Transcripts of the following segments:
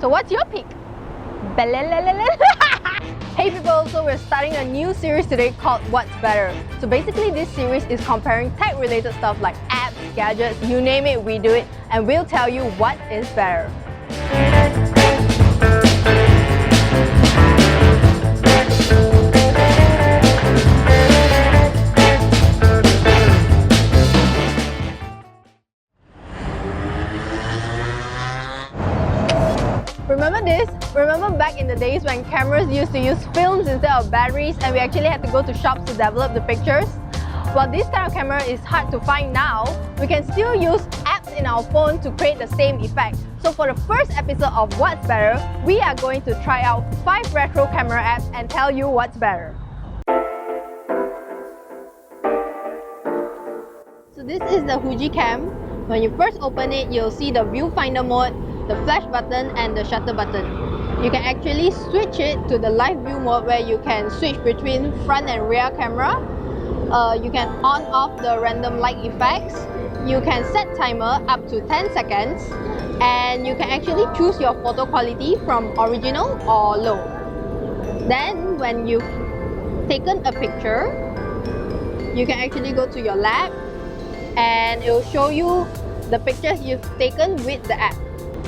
So what's your pick? Hey people, so we're starting a new series today called What's Better. So basically this series is comparing tech related stuff like apps, gadgets, you name it, we do it, and we'll tell you what is better. Remember this? Remember back in the days when cameras used to use films instead of batteries and we actually had to go to shops to develop the pictures? Well, this kind of camera is hard to find now. We can still use apps in our phone to create the same effect. So for the first episode of What's Better, we are going to try out 5 retro camera apps and tell you what's better. So this is the Huji Cam. When you first open it, you'll see the viewfinder mode, the flash button and the shutter button. You can actually switch it to the live view mode where you can switch between front and rear camera. You can on off the random light effects. You can set timer up to 10 seconds and you can actually choose your photo quality from original or low. Then when you've taken a picture, you can actually go to your lab and it will show you the pictures you've taken with the app.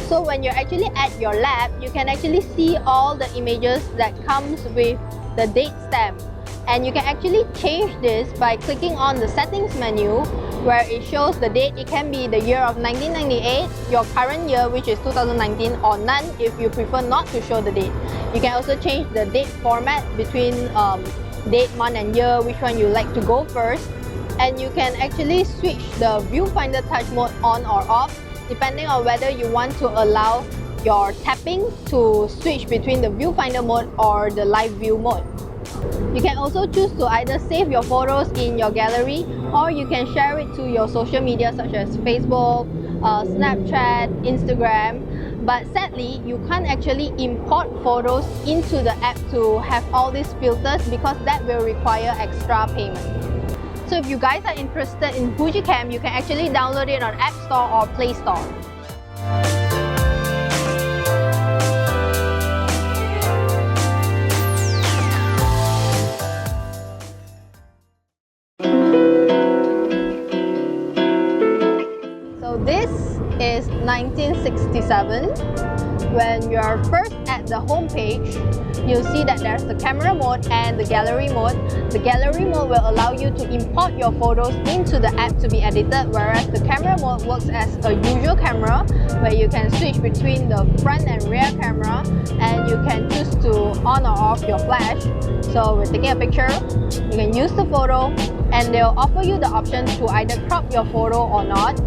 So when you're actually at your lab, you can actually see all the images that comes with the date stamp. And you can actually change this by clicking on the settings menu where it shows the date. It can be the year of 1998, your current year which is 2019 or none if you prefer not to show the date. You can also change the date format between date, month and year, which one you like to go first. And you can actually switch the viewfinder touch mode on or off depending on whether you want to allow your tapping to switch between the viewfinder mode or the live view mode. You can also choose to either save your photos in your gallery or you can share it to your social media such as Facebook, Snapchat, Instagram. But sadly, you can't actually import photos into the app to have all these filters because that will require extra payment. So if you guys are interested in Huji Cam, you can actually download it on App Store or Play Store. So this is 1967. When you are first at the home page, you'll see that there's the camera mode and the gallery mode. The gallery mode will allow you to import your photos into the app to be edited, whereas the camera mode works as a usual camera where you can switch between the front and rear camera and you can choose to on or off your flash. So we're taking a picture, you can use the photo and they'll offer you the option to either crop your photo or not.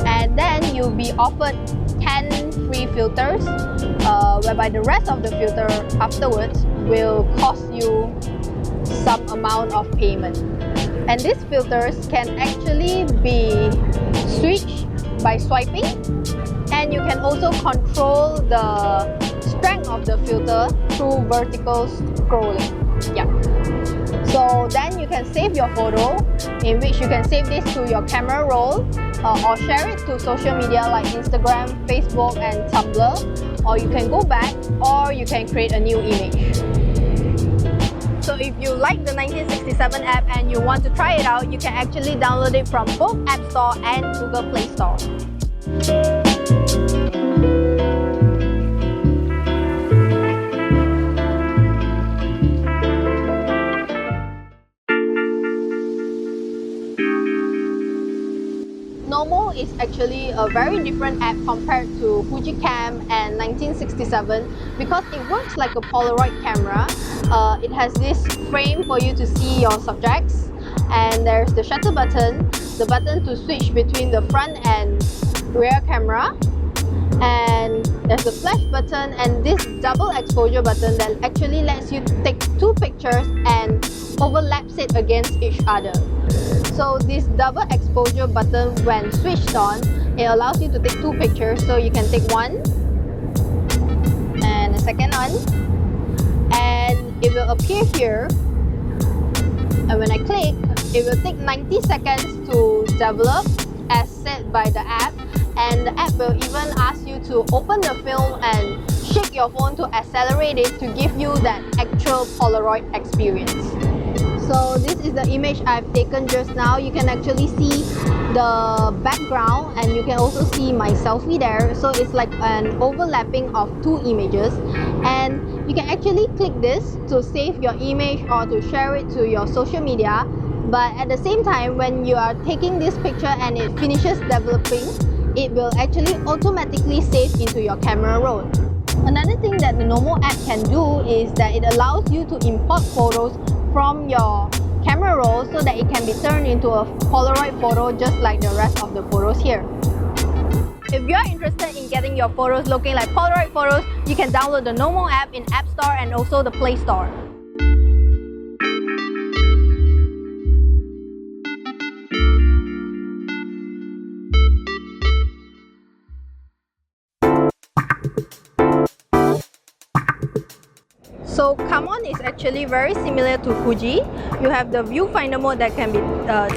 And then you'll be offered 10 free filters, whereby the rest of the filter afterwards will cost you some amount of payment. And these filters can actually be switched by swiping, and you can also control the strength of the filter through vertical scrolling. Yeah. So then you can save your photo, in which you can save this to your camera roll or share it to social media like Instagram, Facebook and Tumblr, or you can go back or you can create a new image. So if you like the 1967 app and you want to try it out, you can actually download it from both App Store and Google Play Store. Nomora is actually a very different app compared to Huji Cam and 1967 because it works like a Polaroid camera. It has this frame for you to see your subjects, and there's the shutter button, the button to switch between the front and rear camera, and there's the flash button and this double exposure button that actually lets you take 2 pictures and overlaps it against each other. So this double exposure button, when switched on, it allows you to take 2 pictures. So you can take one and a second one, and it will appear here. And when I click, it will take 90 seconds to develop as said by the app, and the app will even ask you to open the film and your phone to accelerate it to give you that actual Polaroid experience. So this is the image I've taken just now. You can actually see the background and you can also see my selfie there. So it's like an overlapping of two images, and you can actually click this to save your image or to share it to your social media. But at the same time, when you are taking this picture and it finishes developing, it will actually automatically save into your camera roll. Another thing that the Nomora app can do is that it allows you to import photos from your camera roll so that it can be turned into a Polaroid photo just like the rest of the photos here. If you're interested in getting your photos looking like Polaroid photos, you can download the Nomora app in App Store and also the Play Store. So Cam is actually very similar to Huji. You have the viewfinder mode that can be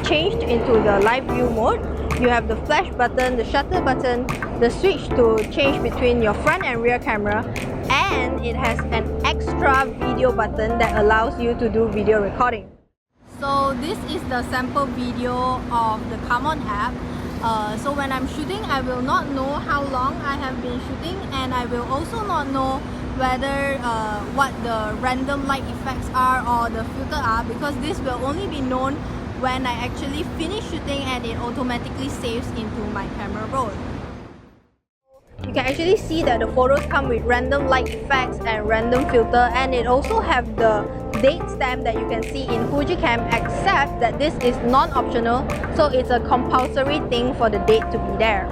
changed into the live view mode. You have the flash button, the shutter button, the switch to change between your front and rear camera, and it has an extra video button that allows you to do video recording. So this is the sample video of the Cam app. So when I'm shooting, I will not know how long I have been shooting, and I will also not know whether what the random light effects are or the filter are, because this will only be known when I actually finish shooting and it automatically saves into my camera roll. You can actually see that the photos come with random light effects and random filter, and it also have the date stamp that you can see in Huji Cam, except that this is non-optional, so it's a compulsory thing for the date to be there.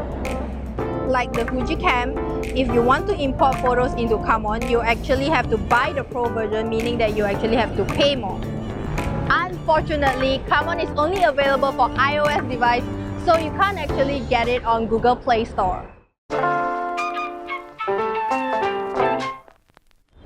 Like the Huji Cam, if you want to import photos into Cam, you actually have to buy the Pro version, meaning that you actually have to pay more. Unfortunately, Cam is only available for iOS device, so you can't actually get it on Google Play Store.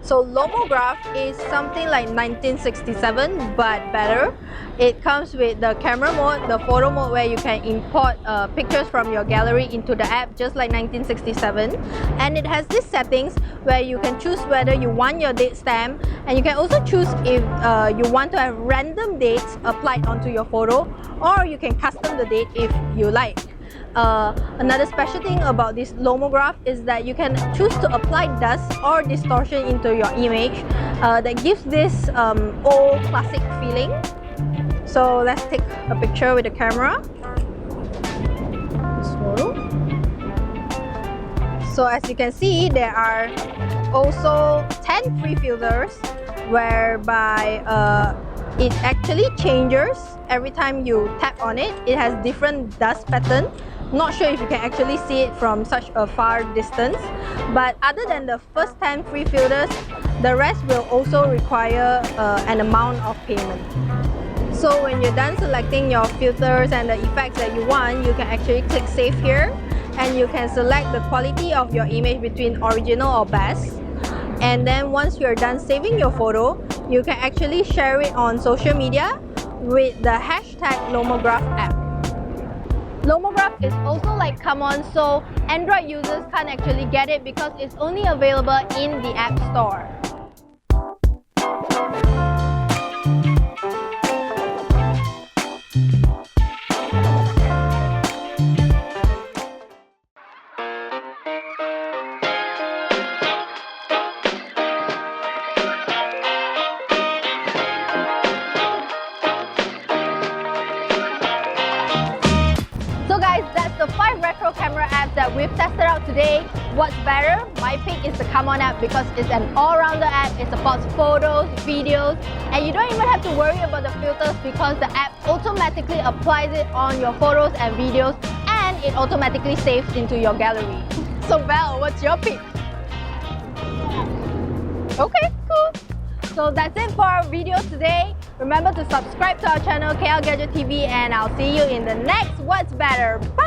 So Lomograph is something like 1967 but better. It comes with the camera mode, the photo mode where you can import pictures from your gallery into the app just like 1967, and it has these settings where you can choose whether you want your date stamp, and you can also choose if you want to have random dates applied onto your photo, or you can custom the date if you like. Another special thing about this Lomograph is that you can choose to apply dust or distortion into your image that gives this old classic feeling. So let's take a picture with the camera. This photo. So as you can see, there are also 10 free filters whereby it actually changes every time you tap on it. It has different dust pattern. Not sure if you can actually see it from such a far distance, but other than the first 10 free filters, the rest will also require an amount of payment. So when you're done selecting your filters and the effects that you want, you can actually click save here, and you can select the quality of your image between original or best. And then once you're done saving your photo, you can actually share it on social media with the hashtag Lomograph app. Lomograph is also like Cam, so Android users can't actually get it because it's only available in the App Store. So guys, that's the 5 retro camera apps that we've tested out today. What's better? My pick is the Cam app because it's an all-rounder app. It supports photos, videos, and you don't even have to worry about the filters because the app automatically applies it on your photos and videos, and it automatically saves into your gallery. So Val, what's your pick? Okay, cool. So that's it for our video today. Remember to subscribe to our channel KLGadgetTV, and I'll see you in the next What's Better. Bye!